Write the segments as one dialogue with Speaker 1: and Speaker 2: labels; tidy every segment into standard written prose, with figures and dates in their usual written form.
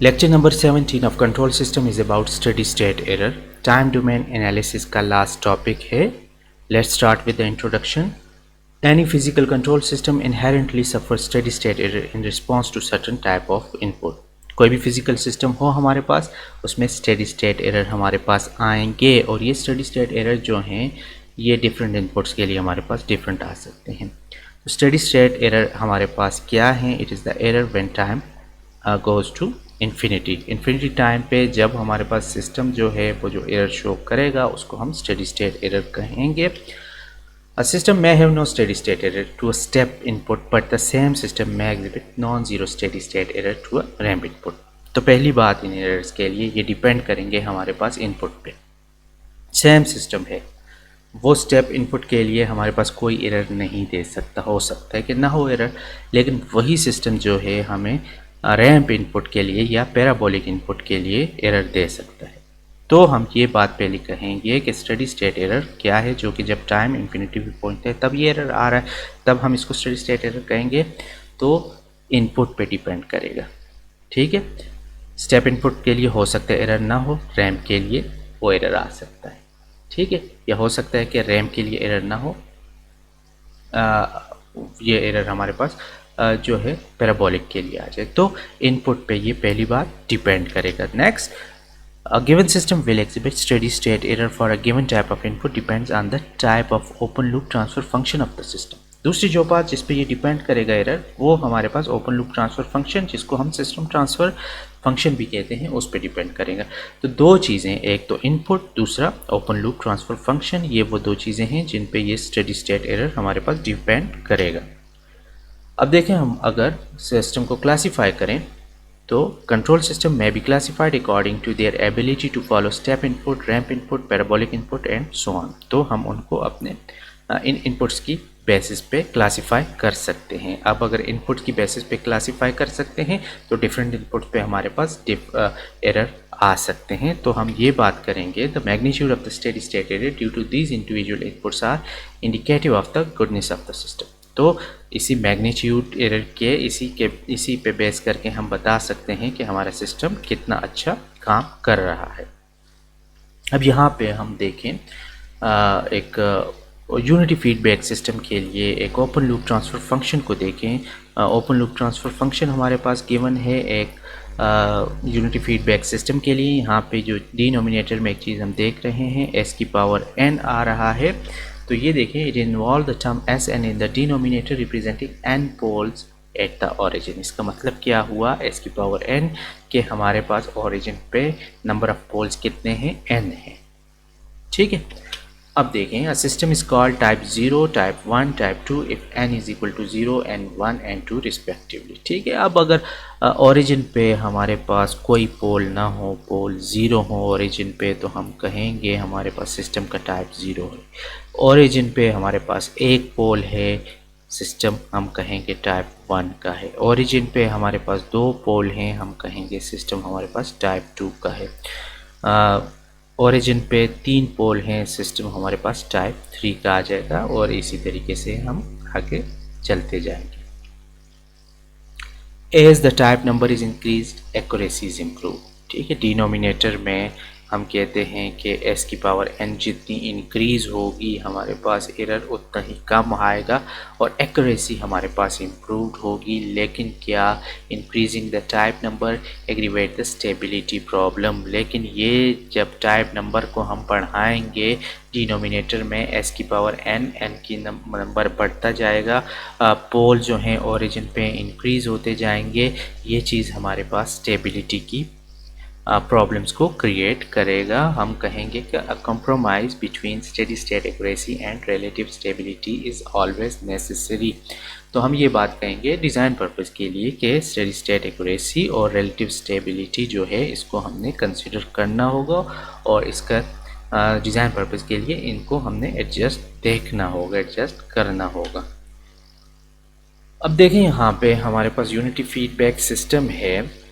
Speaker 1: Lecture number 17 of control system is about steady state error. Time domain analysis का last topic है। Let's start with the introduction. Any physical control system inherently suffers steady state error in response to certain type of input। कोई भी physical system हो हमारे पास, उसमें steady state error हमारे पास आएंगे, और ये स्टेडी स्टेट एरर जो हैं ये डिफरेंट इनपुट्स के लिए हमारे पास डिफरेंट आ सकते हैं। तो स्टेडी स्टेट एरर हमारे पास क्या है? It is the error when time goes to infinity time पे जब हमारे पास सिस्टम जो है वो जो एरर शो करेगा उसको हम स्टेडी स्टेट एरर कहेंगे। A system may have no steady state error to a step input, but the same system may exhibit non-zero steady state error to a ramp input। तो पहली बात इन errors के लिए ये डिपेंड करेंगे हमारे पास input पे। सेम सिस्टम है, वो स्टेप इनपुट के लिए हमारे पास कोई एरर नहीं दे सकता, हो सकता है कि ना हो एरर, लेकिन वही सिस्टम जो है हमें रैंप इनपुट के लिए या पैराबोलिक इनपुट के लिए एरर दे सकता है। तो हम ये बात पहले कहेंगे कि स्टेडी स्टेट एरर क्या है, जो कि जब टाइम इन्फिनिटी पे पहुंचता है तब ये एरर आ रहा है, तब हम इसको स्टेडी स्टेट एरर कहेंगे। तो इनपुट पे डिपेंड करेगा, ठीक है। स्टेप इनपुट के लिए हो सकता है एरर ना हो, रैंप के लिए वो एरर आ सकता है, ठीक है। या हो सकता है कि रैंप के लिए एरर ना हो, ये एरर हमारे पास जो है पैराबोलिक के लिए आ जाए। तो इनपुट पे ये पहली बात डिपेंड करेगा। Next, a given system will exhibit steady state error for a given type of input depends on the type of open loop transfer function of the system। दूसरी जो बात जिस पे ये डिपेंड करेगा एरर, वो हमारे पास ओपन लूप ट्रांसफ़र फंक्शन, जिसको हम सिस्टम ट्रांसफ़र फंक्शन भी कहते हैं, उस पे डिपेंड करेगा। तो दो चीज़ें, एक तो इनपुट, दूसरा ओपन लूप ट्रांसफ़र फंक्शन, ये वो दो चीज़ें हैं जिन पे ये स्टेडी स्टेट एरर हमारे पास डिपेंड करेगा। अब देखें, हम अगर सिस्टम को क्लासीफाई करें तो कंट्रोल सिस्टम में be classified according to their ability to follow step input, ramp input, parabolic input and so on. तो हम उनको अपने इन इनपुट्स की बेसिस पे क्लासिफाई कर सकते हैं। अब अगर इनपुट की बेसिस पे क्लासिफाई कर सकते हैं तो डिफरेंट इनपुट पे हमारे पास एरर आ सकते हैं। तो हम ये बात करेंगे, the magnitude of the steady state error due to these individual inputs are indicative of the goodness of the system. तो इसी मैग्नीट्यूड एरर के इसी पे बेस करके हम बता सकते हैं कि हमारा सिस्टम कितना अच्छा काम कर रहा है। अब यहाँ पे हम देखें एक यूनिटी फीडबैक सिस्टम के लिए एक ओपन लूप ट्रांसफ़र फंक्शन को देखें। ओपन लूप ट्रांसफ़र फंक्शन हमारे पास गिवन है एक यूनिटी फीडबैक सिस्टम के लिए। यहाँ पे जो डिनोमिनेटर में एक चीज़ हम देख रहे हैं, s की पावर n आ रहा है। तो ये देखें, it involve the term S N in the denominator representing n poles at the origin. इसका मतलब क्या हुआ, s की पावर n के हमारे पास ओरिजिन पे नंबर ऑफ पोल्स कितने हैं, n है, ठीक है। अब देखें, a system is called type 0, type 1, type 2 if n is equal to 0 and 1 and 2 respectively, ठीक है। अब अगर ओरिजिन पे हमारे पास कोई पोल ना हो, पोल 0 हो ओरिजिन पे, तो हम कहेंगे हमारे पास सिस्टम का टाइप 0 है। ओरिजिन पे हमारे पास एक पोल है, सिस्टम हम कहेंगे टाइप 1 का है। ओरिजिन पे हमारे पास दो पोल हैं, हम कहेंगे सिस्टम हमारे पास टाइप 2 का है। ओरिजिन पे 3 पोल हैं, सिस्टम हमारे पास टाइप 3 का आ जाएगा, और इसी तरीके से हम आगे चलते जाएंगे। As the type number is increased accuracy is improve, ठीक है। डिनोमिनेटर में हम कहते हैं कि s की पावर n जितनी इंक्रीज़ होगी हमारे पास एरर उतना ही कम आएगा, और एक्यूरेसी हमारे पास इम्प्रूव्ड होगी। लेकिन क्या increasing the type number aggravate the stability problem, लेकिन ये जब टाइप नंबर को हम बढ़ाएंगे डिनोमिनेटर में s की पावर n की नंबर बढ़ता जाएगा, पोल जो हैं ओरिजिन पे इंक्रीज़ होते जाएंगे, ये चीज़ हमारे पास स्टेबिलिटी की प्रॉब्लम्स को क्रिएट करेगा। हम कहेंगे कि a compromise between steady state accuracy and relative stability is always necessary. तो हम ये बात कहेंगे डिज़ाइन पर्पस के लिए कि स्टेडी स्टेट एक्यूरेसी और रिलेटिव स्टेबिलिटी जो है इसको हमने कंसिडर करना होगा, और इसका डिज़ाइन पर्पस के लिए इनको हमने एडजस्ट करना होगा। अब देखें, यहाँ पे हमारे पास यूनिटी फीडबैक सिस्टम है,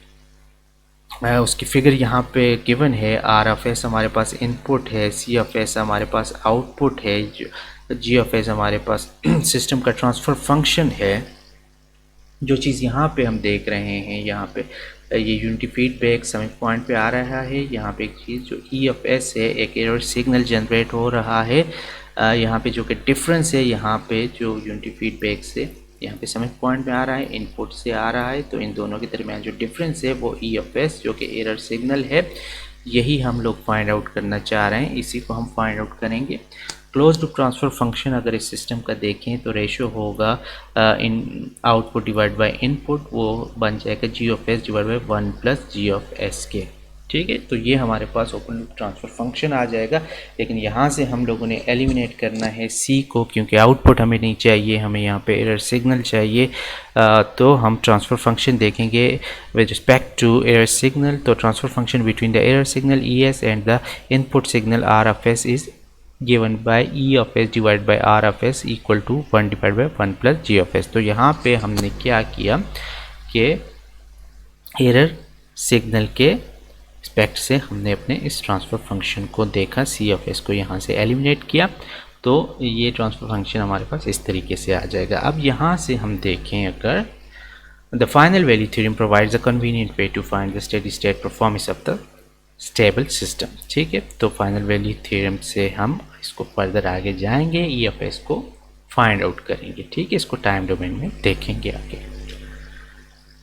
Speaker 1: उसकी फिगर यहाँ पे गिवन है। आर ऑफ एस हमारे पास इनपुट है, सी ऑफ एस हमारे पास आउटपुट है, जी ऑफ एस हमारे पास सिस्टम का ट्रांसफ़र फंक्शन है, जो चीज़ यहाँ पे हम देख रहे हैं, यहाँ पे ये यूनिटी फीडबैक समिंग पॉइंट पे आ रहा है। यहाँ पे एक चीज़ जो ई ऑफ एस है, एक एरर सिग्नल जनरेट हो रहा है। यहाँ पे जो कि डिफरेंस है, यहाँ पे जो यूनिटी फीडबैक से यहाँ पे समिंग पॉइंट में आ रहा है, इनपुट से आ रहा है, तो इन दोनों के दरमियान जो डिफरेंस है वो ई ऑफ एस जो कि एरर सिग्नल है, यही हम लोग फाइंड आउट करना चाह रहे हैं। इसी को हम फाइंड आउट करेंगे। क्लोज लूप ट्रांसफ़र फंक्शन अगर इस सिस्टम का देखें तो रेशो होगा इन आउटपुट डिवाइड बाय इनपुट, वो बन जाएगा G of S divide by 1 plus G of S के। ठीक है, तो ये हमारे पास ओपन लूप ट्रांसफ़र फंक्शन आ जाएगा। लेकिन यहाँ से हम लोगों ने एलिमिनेट करना है सी को, क्योंकि आउटपुट हमें नहीं चाहिए, हमें यहाँ पे एरर सिग्नल चाहिए। तो हम ट्रांसफ़र फंक्शन देखेंगे with respect to error signal. तो transfer function between the error signal E S and the input signal R of S is given by e of s divided by r of s equal to 1 divided by 1 plus g of s। तो यहाँ पे हमने क्या किया कि error signal के respect से हमने अपने इस ट्रांसफ़र फंक्शन को देखा, c of s को यहाँ से एलिमिनेट किया, तो ये ट्रांसफ़र फंक्शन हमारे पास इस तरीके से आ जाएगा। अब यहाँ से हम देखें, अगर the final value theorem provides a convenient way to find the steady state performance of the stable system. ठीक है, तो फाइनल वैल्यू थ्योरम से हम इसको फर्दर आगे जाएंगे, ई ऑफ एस को फाइंड आउट करेंगे। ठीक है, इसको टाइम डोमेन में देखेंगे आगे।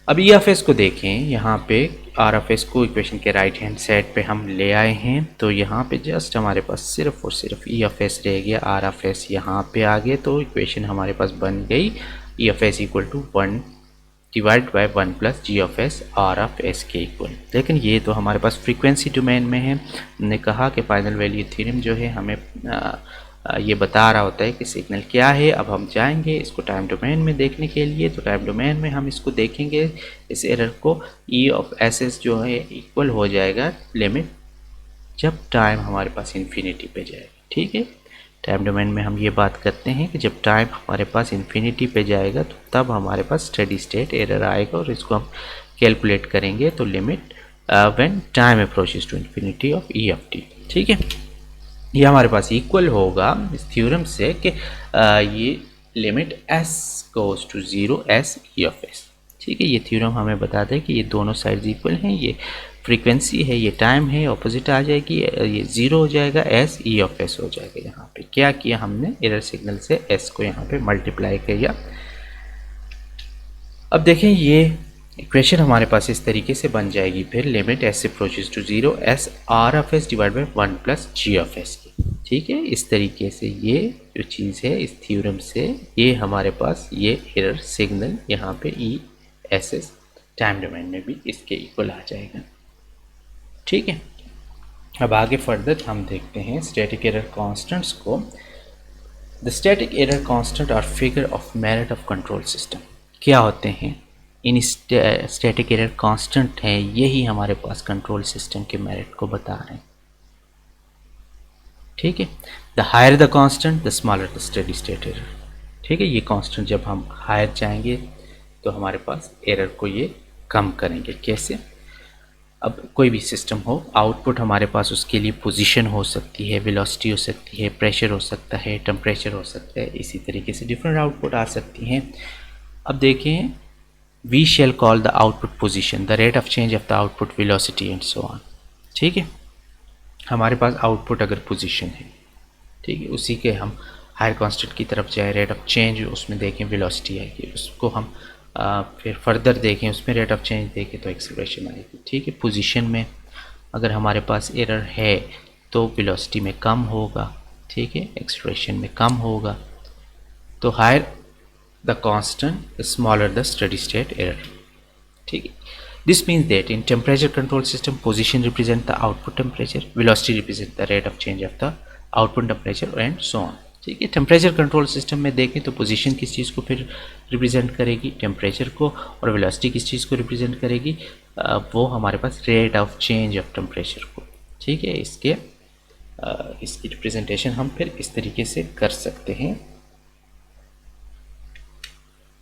Speaker 1: अब ई ऑफ एस को देखें, यहाँ पे आर ऑफ एस को इक्वेशन के राइट हैंड साइड पे हम ले आए हैं, तो यहाँ पे जस्ट हमारे पास सिर्फ और सिर्फ ई ऑफ एस रह गया, आर ऑफ एस यहाँ पे आ गए, तो इक्वेशन हमारे पास बन गई E of S equal to 1 divide by 1 plus G of S R of S के इक्वल। लेकिन ये तो हमारे पास फ्रीक्वेंसी डोमेन में है। हमने कहा कि फाइनल वैल्यू थ्योरम जो है हमें ये बता रहा होता है कि सिग्नल क्या है। अब हम जाएंगे इसको टाइम डोमेन में देखने के लिए, तो टाइम डोमेन में हम इसको देखेंगे, इस एरर को ई ऑफ एस एस जो है इक्वल हो जाएगा लिमिट जब टाइम हमारे पास इन्फिनिटी पे जाएगा। ठीक है, टाइम डोमेन में हम ये बात करते हैं कि जब टाइम हमारे पास इन्फिनिटी पे जाएगा तो तब हमारे पास स्टेडी स्टेट एरर आएगा, और इसको हम कैलकुलेट करेंगे, तो limit when time approaches to infinity of E of T. ठीक है, ये हमारे पास इक्वल होगा इस थ्योरम से कि ये limit S goes to 0 S E of S. ठीक है, ये थ्योरम हमें बताता है कि ये दोनों साइड्स इक्वल हैं, ये फ्रीक्वेंसी है, ये टाइम है, ऑपोजिट आ जाएगी, ये 0 हो जाएगा, एस ई ऑफ एस हो जाएगा। यहाँ पे क्या किया हमने, एरर सिग्नल से एस को यहाँ पे मल्टीप्लाई किया। अब देखें ये इक्वेशन हमारे पास इस तरीके से बन जाएगी, फिर limit S approaches to 0 S R of S divide by 1 plus G of S की। ठीक है, इस तरीके से ये जो चीज़ है इस थ्योरम से ये हमारे पास ये एरर सिग्नल यहाँ पे E S S time domain में भी इसके इक्वल आ जाएगा। ठीक है, अब आगे फर्दर हम देखते हैं स्टैटिक एरर कांस्टेंट्स को। The static error constant are figure of merit of control system. क्या होते हैं, इन स्टैटिक एरर कांस्टेंट हैं, यही हमारे पास कंट्रोल सिस्टम के मेरिट को बता रहे हैं। ठीक है, the higher the constant the smaller the steady state error. ठीक है, ये कांस्टेंट जब हम हायर जाएंगे तो हमारे पास एरर को ये कम करेंगे। कैसे, अब कोई भी सिस्टम हो, आउटपुट हमारे पास उसके लिए पोजीशन हो सकती है, वेलोसिटी हो सकती है, प्रेशर हो सकता है, टेम्परेचर हो सकता है, इसी तरीके से डिफरेंट आउटपुट आ सकती हैं। अब देखें, we shall call the output position the rate of change of the output velocity and so on. ठीक है, हमारे पास आउटपुट अगर पोजीशन है, ठीक है, उसी के हम हायर कांस्टेंट की तरफ जाए, रेट ऑफ चेंज उसमें देखें वेलोसिटी आएगी, उसको हम फिर फर्दर देखें, उसमें रेट ऑफ चेंज देखें तो एक्सेलरेशन आएगी। ठीक है, पोजीशन में अगर हमारे पास एरर है तो वेलोसिटी में कम होगा, ठीक है, एक्सेलरेशन में कम होगा। तो higher the constant smaller the steady state error. ठीक है, this means that in temperature control system position represent the output temperature, velocity represent the rate of change of the output temperature and so on. ठीक है, temperature control system में देखें तो position किस चीज़ को फिर रिप्रेजेंट करेगी, टेम्परेचर को, और वेलोसिटी किस चीज़ को रिप्रेजेंट करेगी, वो हमारे पास rate of change of temperature को। ठीक है, इसकी रिप्रेजेंटेशन हम फिर इस तरीके से कर सकते हैं।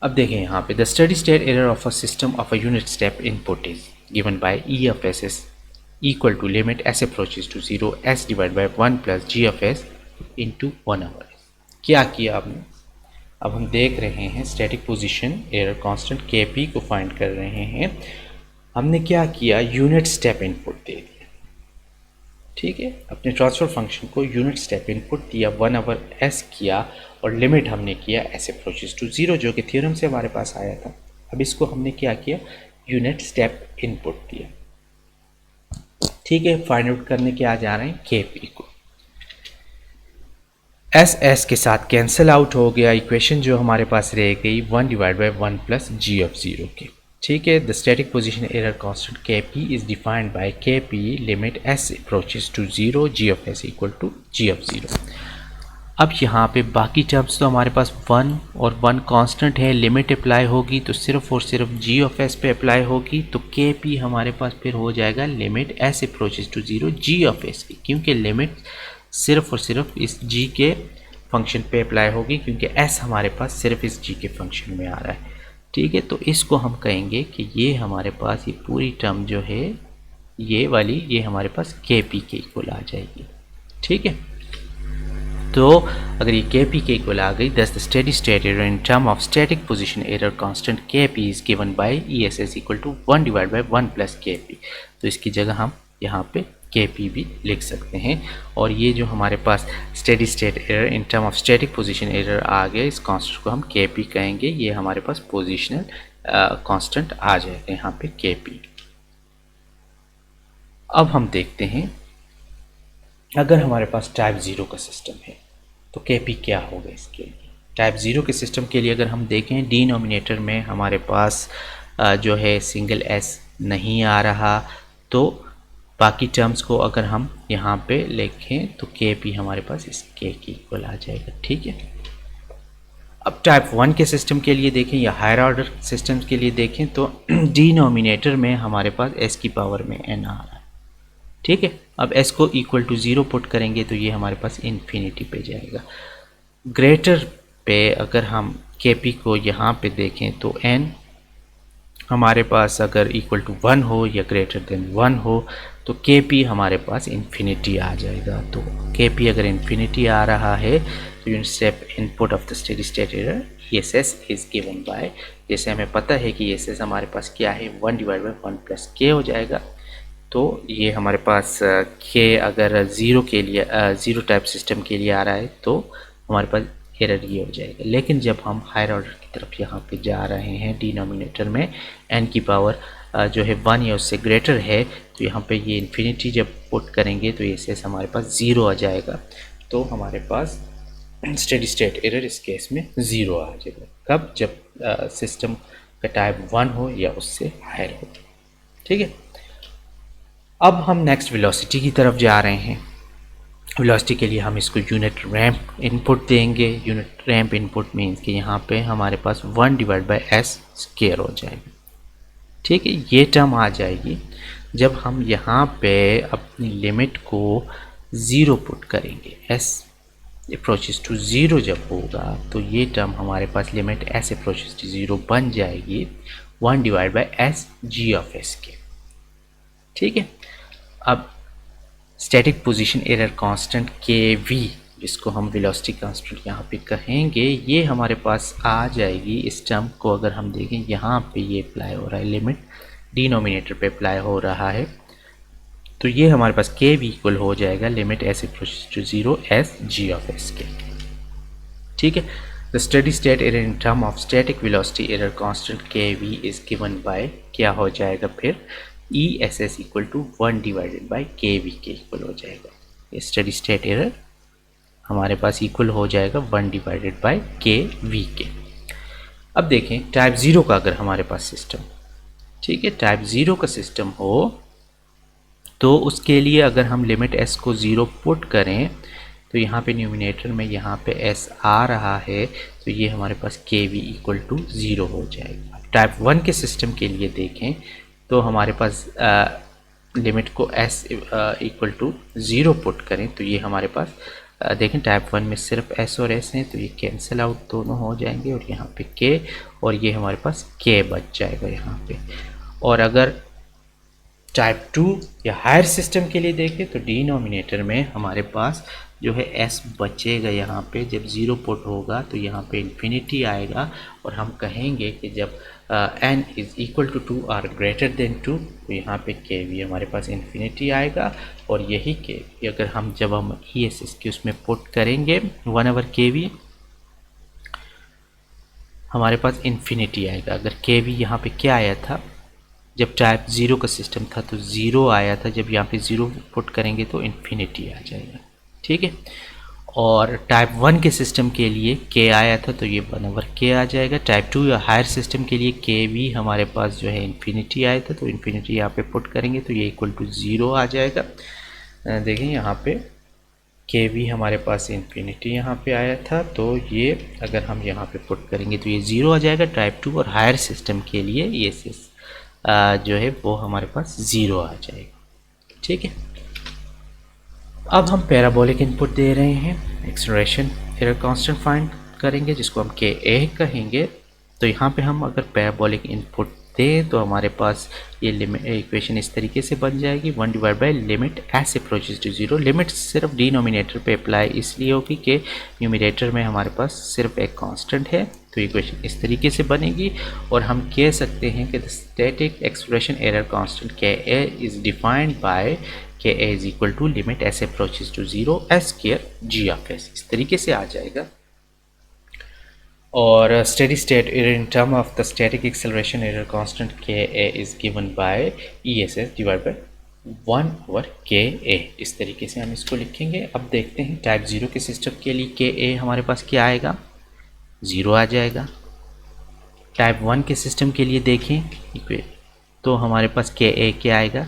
Speaker 1: अब देखें यहाँ पे the steady state error of a system of a unit step input is given by E of S S equal to limit S approaches to 0 S divide by 1 plus G of S into 1 over. क्या किया आपने, अब हम देख रहे हैं static position error constant Kp को find कर रहे हैं। हमने क्या किया, यूनिट स्टेप इनपुट दे दिया, ठीक है, अपने ट्रांसफर फंक्शन को यूनिट स्टेप इनपुट दिया, 1/s किया और लिमिट हमने किया s अप्रोचेस टू 0 जो कि थ्योरम से हमारे पास आया था। अब इसको हमने क्या किया, यूनिट स्टेप इनपुट दिया, ठीक है। फाइंड आउट करने के आ जा रहे हैं Kp को, s के साथ कैंसिल आउट हो गया, इक्वेशन जो हमारे पास रह गई 1/1 प्लस g ऑफ 0 के, ठीक है। The static position error constant Kp is defined by Kp limit s approaches to 0 g of s equal to g of 0। अब यहाँ पे बाकी टर्म्स तो हमारे पास 1 और 1 कांस्टेंट है, लिमिट अप्लाई होगी तो सिर्फ और सिर्फ g ऑफ s पे अप्लाई होगी, तो Kp हमारे पास फिर हो जाएगा limit s approaches to 0 g of s की, क्योंकि लिमिट सिर्फ और सिर्फ इस g के फंक्शन पे अप्लाई होगी, क्योंकि s हमारे पास सिर्फ इस g के फंक्शन में आ रहा है, ठीक है। तो इसको हम कहेंगे कि ये हमारे पास ये पूरी टर्म जो है ये वाली, ये हमारे पास Kp के इक्वल आ जाएगी, ठीक है। तो अगर ये Kp के इक्वल आ गई, thus the steady state error in term of static position error constant Kp is given by ESS equal to 1/1 plus Kp। तो इसकी जगह हम यहाँ पे Kp भी लिख सकते हैं, और ये जो हमारे पास steady state error in term of static position error आ गया, इस कांस्टेंट को हम Kp कहेंगे, ये हमारे पास पोजीशनल कांस्टेंट आ जाएगा यहाँ पे Kp। अब हम देखते हैं अगर हमारे पास टाइप 0 का सिस्टम है तो Kp क्या होगा इसके लिए। टाइप 0 के सिस्टम के लिए अगर हम देखें, डिनोमिनेटर में हमारे पास जो है सिंगल s नहीं आ रहा, तो बाकी टर्म्स को अगर हम यहाँ पे लिखें तो Kp हमारे पास इस k की इक्वल आ जाएगा, ठीक है। अब टाइप 1 के सिस्टम के लिए देखें या हायर ऑर्डर सिस्टम्स के लिए देखें तो डिनोमिनेटर में हमारे पास s की पावर में n आ रहा है, ठीक है। अब s को इक्वल टू 0 पुट करेंगे तो ये हमारे पास इन्फिनिटी पे जाएगा। ग्रेटर पे अगर हम Kp को यहाँ पे देखें तो n हमारे पास अगर इक्वल टू 1 हो या ग्रेटर देन 1 हो तो Kp हमारे पास इन्फिनिटी आ जाएगा। तो Kp अगर इन्फिनिटी आ रहा है तो unit step input of the steady state error ESS is given bye, जैसे हमें पता है कि ESS हमारे पास क्या है 1/1 प्लस k हो जाएगा। तो ये हमारे पास k अगर 0 के लिए 0 टाइप सिस्टम के लिए आ रहा है तो हमारे पास एरर ये हो जाएगा। लेकिन जब हम हायर ऑर्डर की तरफ यहाँ पे जा रहे हैं, डिनोमिनेटर में n की पावर जो है 1 या उससे ग्रेटर है, तो यहाँ पे ये इन्फिनिटी जब पुट करेंगे तो ESS हमारे पास 0 आ जाएगा। तो हमारे पास स्टेडी स्टेट एरर इस केस में 0 आ जाएगा। कब? जब सिस्टम का टाइप 1 हो या उससे हायर हो, ठीक है। अब हम नेक्स्ट वेलोसिटी की तरफ जा रहे हैं। वेलोसिटी के लिए हम इसको यूनिट रैंप इनपुट देंगे। यूनिट रैंप इनपुट मीन्स कि यहाँ पे हमारे पास 1/s स्क्वायर हो जाएगा, ठीक है। ये टर्म आ जाएगी जब हम यहाँ पे अपनी लिमिट को 0 पुट करेंगे, s अप्रोचेस टू 0 जब होगा तो ये टर्म हमारे पास लिमिट s अप्रोचेस टू 0 बन जाएगी 1/s g ऑफ s के, ठीक है। अब static position error constant Kv, जिसको हम वेलोसिटी कांस्टेंट यहाँ पे कहेंगे, ये हमारे पास आ जाएगी। इस टर्म को अगर हम देखें यहाँ पे ये अप्लाई हो रहा है, लिमिट डिनोमिनेटर पे अप्लाई हो रहा है, तो ये हमारे पास Kv इक्वल हो जाएगा limit s approaches to 0 s g of s के, ठीक है। The steady state error in term of static velocity error constant Kv is given by, क्या हो जाएगा फिर, ESS इक्वल टू 1/Kv के इक्वल हो जाएगा। ये स्टेडी स्टेट एरर हमारे पास इक्वल हो जाएगा 1/Kv के। अब देखें टाइप 0 का अगर हमारे पास सिस्टम, ठीक है, टाइप 0 का सिस्टम हो तो उसके लिए अगर हम लिमिट s को 0 पुट करें तो यहाँ पे न्यूमिनेटर में यहाँ पे s आ रहा है, तो ये हमारे पास Kv इक्वल टू 0 हो जाएगा। टाइप 1 के सिस्टम के लिए देखें तो हमारे पास लिमिट को s इक्वल टू 0 पुट करें तो ये हमारे पास देखें टाइप 1 में सिर्फ s और s हैं, तो ये कैंसिल आउट दोनों हो जाएंगे और यहाँ पे k और ये हमारे पास k बच जाएगा यहाँ पे। और अगर टाइप 2 या हायर सिस्टम के लिए देखें तो डिनोमिनेटर में हमारे पास जो है s बचेगा यहाँ पे। जब 0 पुट होगा तो यहाँ पे इन्फिनिटी आएगा और हम कहेंगे कि जब n इज़ इक्वल टू 2 और ग्रेटर देन 2 तो यहाँ पे के वी हमारे पास इन्फिनिटी आएगा। और यही के वी अगर हम जब हम ESS के उसमें पुट करेंगे 1/kV हमारे पास इन्फिनिटी आएगा। अगर के वी यहाँ पे क्या आया था, जब टाइप 0 का सिस्टम था तो 0 आया था, जब यहाँ पे 0 पुट करेंगे तो इन्फिनिटी आ जाएगा, ठीक है। और टाइप 1 के सिस्टम के लिए के आया था तो ये 1/k आ जाएगा। टाइप 2 या हायर सिस्टम के लिए के वी हमारे पास जो है इन्फिनिटी आया था तो इन्फिनिटी यहाँ पे पुट करेंगे तो ये इक्वल टू 0 आ जाएगा। देखें यहाँ पे के वी हमारे पास इन्फिनिटी यहाँ पे आया था तो ये अगर हम यहाँ पे पुट करेंगे तो ये 0 आ जाएगा। टाइप 2 और हायर सिस्टम के लिए ये जो है वो हमारे पास 0 आ जाएगा, ठीक है। अब हम पैराबोलिक इनपुट दे रहे हैं, एक्सेलरेशन एरर कांस्टेंट फाइंड करेंगे जिसको हम के ए कहेंगे। तो यहाँ पे हम अगर पैराबोलिक इनपुट दें तो हमारे पास ये लिमिट इक्वेशन इस तरीके से बन जाएगी 1 divide by limit S approaches to 0। Limit सिर्फ डिनोमिनेटर पे अप्लाई इसलिए होगी कि न्यूमिनेटर में हमारे पास सिर्फ एक कांस्टेंट है। तो इक्वेशन इस तरीके से बनेगी और हम कह सकते हैं कि the static expression error constant K A is defined by K A is equal to limit S approaches to 0 S square G of S, इस तरीके से आ जाएगा। और steady state error in term of the static acceleration error constant ka is given by ESS divided by 1/ka, इस तरीके से हम इसको लिखेंगे। अब देखते हैं टाइप 0 के सिस्टम के लिए ka हमारे पास क्या आएगा, 0 आ जाएगा। टाइप 1 के सिस्टम के लिए देखें तो हमारे पास ka क्या आएगा,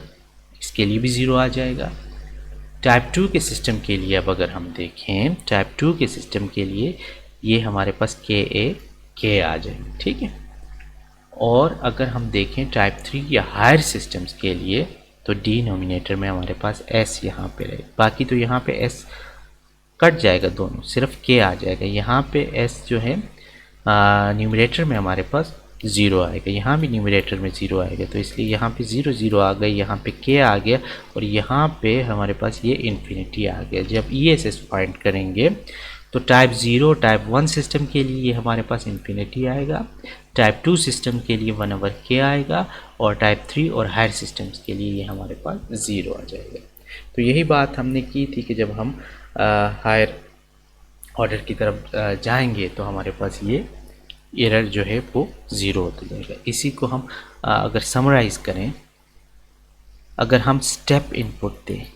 Speaker 1: इसके लिए भी 0 आ जाएगा। टाइप 2 के सिस्टम के लिए अब अगर हम देखें टाइप 2 के सिस्टम के लिए ये हमारे पास के आ जाएंगे, ठीक है। और अगर हम देखें टाइप 3 या हायर सिस्टम्स के लिए तो डिनोमिनेटर में हमारे पास एस यहाँ पे रहे, बाकी तो यहाँ पे एस कट जाएगा, दोनों सिर्फ के आ जाएगा। यहाँ पे एस जो है न्यूमिनेटर में हमारे पास 0 आएगा, यहाँ भी न्यूमिनेटर में 0 आएगा तो इसलिए यहाँ पे 0 0 आ गई, यहाँ पे के आ गया और यहाँ पे हमारे पास ये इन्फिनिटी आ गया। जब ESS फाइंड करेंगे तो टाइप 0 टाइप 1 सिस्टम के लिए ये हमारे पास इन्फिनिटी आएगा, टाइप 2 सिस्टम के लिए 1/k आएगा और टाइप 3 और हायर सिस्टम्स के लिए ये हमारे पास 0 आ जाएगा। तो यही बात हमने की थी कि जब हम हायर ऑर्डर की तरफ जाएंगे तो हमारे पास ये एरर जो है वो 0 होता जाएगा। इसी को हम अगर समराइज़ करें, अगर हम स्टेप इनपुट दें,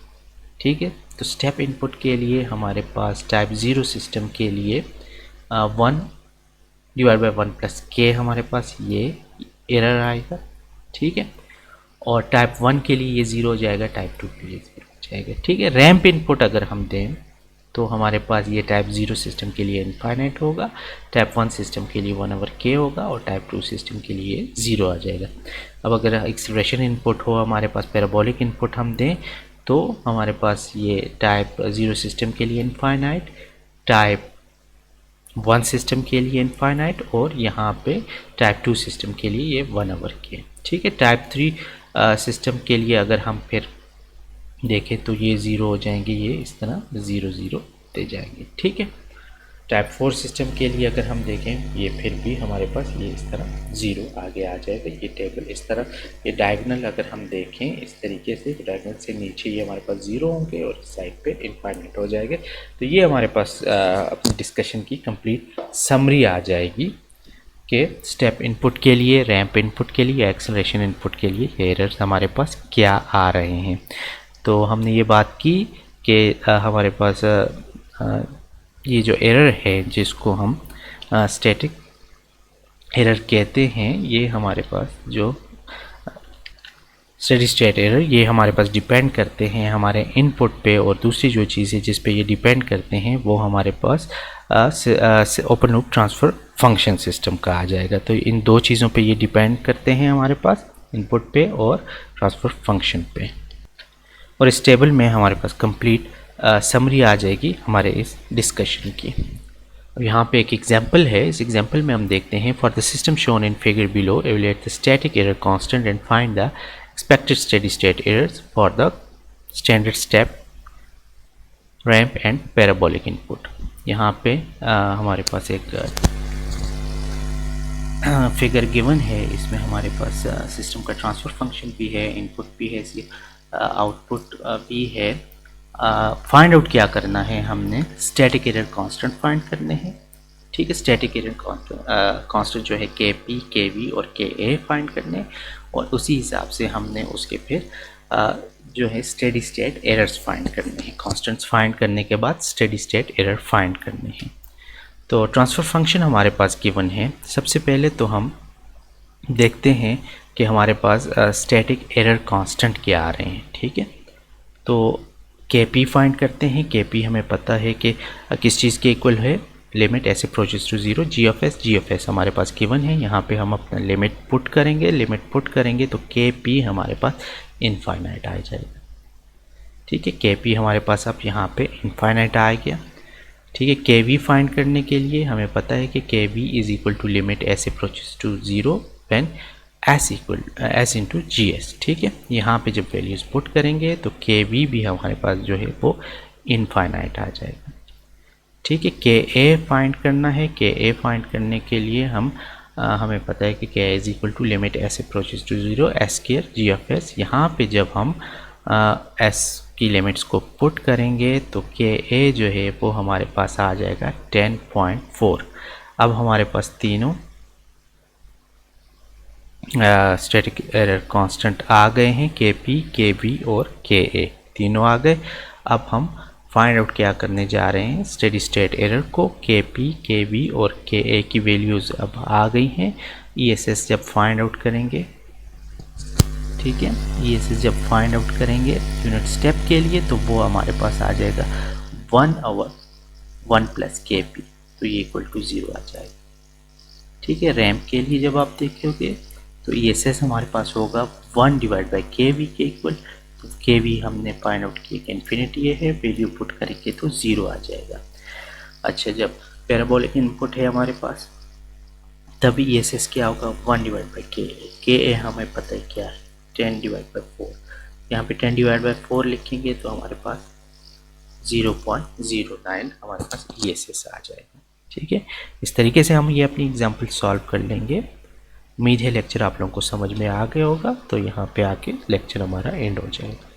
Speaker 1: ठीक है, तो स्टेप इनपुट के लिए हमारे पास टाइप 0 सिस्टम के लिए 1 डिवाइड बाई 1+k हमारे पास ये एरर आएगा, ठीक है। और टाइप 1 के लिए ये 0 हो जाएगा, टाइप 2 के लिए 0 हो जाएगा, ठीक है। रैंप इनपुट अगर हम दें तो हमारे पास ये टाइप 0 सिस्टम के लिए इनफाइनाइट होगा, टाइप 1 सिस्टम के लिए 1/k होगा और टाइप 2 सिस्टम के लिए 0 आ जाएगा। अब अगर एक्सेलरेशन इनपुट हो हमारे पास, पैराबोलिक इनपुट हम दें तो हमारे पास ये टाइप 0 सिस्टम के लिए इनफाइनाइट, टाइप 1 सिस्टम के लिए इनफाइनाइट और यहाँ पे टाइप 2 सिस्टम के लिए ये 1/k, ठीक है। टाइप 3 सिस्टम के लिए अगर हम फिर देखें तो ये 0 हो जाएंगे, ये इस तरह 0 0 दे जाएंगे, ठीक है। टाइप 4 सिस्टम के लिए अगर हम देखें ये फिर भी हमारे पास ये इस तरह 0 आगे आ जाएगा। ये टेबल इस तरह, ये डायगोनल अगर हम देखें इस तरीके से तो डायगोनल से नीचे ये हमारे पास 0 होंगे और इस साइड पे इनफाइनाइट हो जाएंगे। तो ये हमारे पास अपनी डिस्कशन की कंप्लीट समरी आ जाएगी कि स्टेप इनपुट के लिए, रैंप इनपुट के लिए, एक्सेलरेशन इनपुट के लिए एरर्स हमारे पास क्या आ रहे हैं। तो हमने ये बात की कि हमारे पास ये जो एरर है जिसको हम स्टैटिक एरर कहते हैं, ये हमारे पास जो स्टेडी स्टेट एरर ये हमारे पास डिपेंड करते हैं हमारे इनपुट पे, और दूसरी जो चीज़ है जिस पे ये डिपेंड करते हैं वो हमारे पास open loop transfer function system का आ जाएगा। तो इन दो चीज़ों पे ये डिपेंड करते हैं हमारे पास, इनपुट पे और ट्रांसफ़र फंक्शन पे। और इस टेबल में हमारे पास कंप्लीट समरी आ जाएगी हमारे इस डिस्कशन की। अब यहाँ पे एक एग्जांपल है, इस एग्जांपल में हम देखते हैं for the system shown in figure below evaluate the static error constant and find the expected steady state errors for the standard step ramp and parabolic input. यहाँ पे हमारे पास एक फिगर गिवन है, इसमें हमारे पास सिस्टम का ट्रांसफ़र फंक्शन भी है, इनपुट भी है, इसलिए आउटपुट भी है। फाइंड आउट क्या करना है, हमने स्टैटिक एरर कांस्टेंट फाइंड करने हैं। ठीक है, स्टैटिक एरर कांस्टेंट जो है Kp, Kv और Ka फाइंड करने, और उसी हिसाब से हमने उसके फिर जो है स्टेडी स्टेट एरर्स फाइंड करने हैं। कांस्टेंट्स फाइंड करने के बाद स्टेडी स्टेट एरर फाइंड करने हैं। तो ट्रांसफ़र फंक्शन हमारे पास गिवन है। सबसे पहले तो हम देखते हैं कि हमारे पास स्टैटिक एरर कांस्टेंट क्या आ रहे हैं। ठीक है, तो Kp फाइंड करते हैं। Kp हमें पता है कि किस चीज़ के इक्वल है, limit S approaches to zero G of S हमारे पास गिवन है। यहाँ पे हम अपना लिमिट पुट करेंगे तो Kp हमारे पास इनफाइनाइट आ जाएगा। ठीक है, Kp हमारे पास अब यहाँ पे इनफाइनाइट आ गया। ठीक है, Kv फाइंड करने के लिए हमें पता है कि Kv is equal to limit S approaches to zero when S into G S. ठीक है, यहाँ पे जब वैल्यूज़ पुट करेंगे तो Kv भी हमारे पास जो है वो इनफाइनाइट आ जाएगा। ठीक है, Ka फाइंड करना है। Ka फाइंड करने के लिए हमें पता है कि Ka is equal to limit S approaches to zero S square G of S. यहाँ पे जब हम एस की लिमिट्स को पुट करेंगे तो Ka जो है वो हमारे पास आ जाएगा 10.4। अब हमारे पास तीनों स्टैटिक एरर कांस्टेंट आ गए हैं, Kp, Kv और Ka तीनों आ गए। अब हम फाइंड आउट क्या करने जा रहे हैं, स्टेडी स्टेट एरर को। Kp, Kv और Ka की वैल्यूज़ अब आ गई हैं। ESS जब फाइंड आउट करेंगे, ठीक है, ESS जब फाइंड आउट करेंगे यूनिट स्टेप के लिए तो वो हमारे पास आ जाएगा 1/1 + Kp, तो ये इक्वल टू 0 आ जाएगा। ठीक है, रैंप के लिए जब आप देखोगे तो ESS हमारे पास होगा 1/Kv के इक्वल। तो Kv हमने फाइंड आउट किया कि इन्फिनिटी है, वैल्यू पुट करेंगे तो 0 आ जाएगा। अच्छा, जब पैराबोलिक इनपुट है हमारे पास तभी ESS क्या होगा 1/Ka। Ka हमें पता है क्या है 10/4। यहाँ पे 10/4 लिखेंगे तो हमारे पास 0.09 हमारे पास ESS आ जाएगा। ठीक है, इस तरीके से हम ये अपनी एग्जाम्पल सॉल्व कर लेंगे। उम्मीद है लेक्चर आप लोगों को समझ में आ गया होगा। तो यहाँ पे आके लेक्चर हमारा एंड हो जाएगा।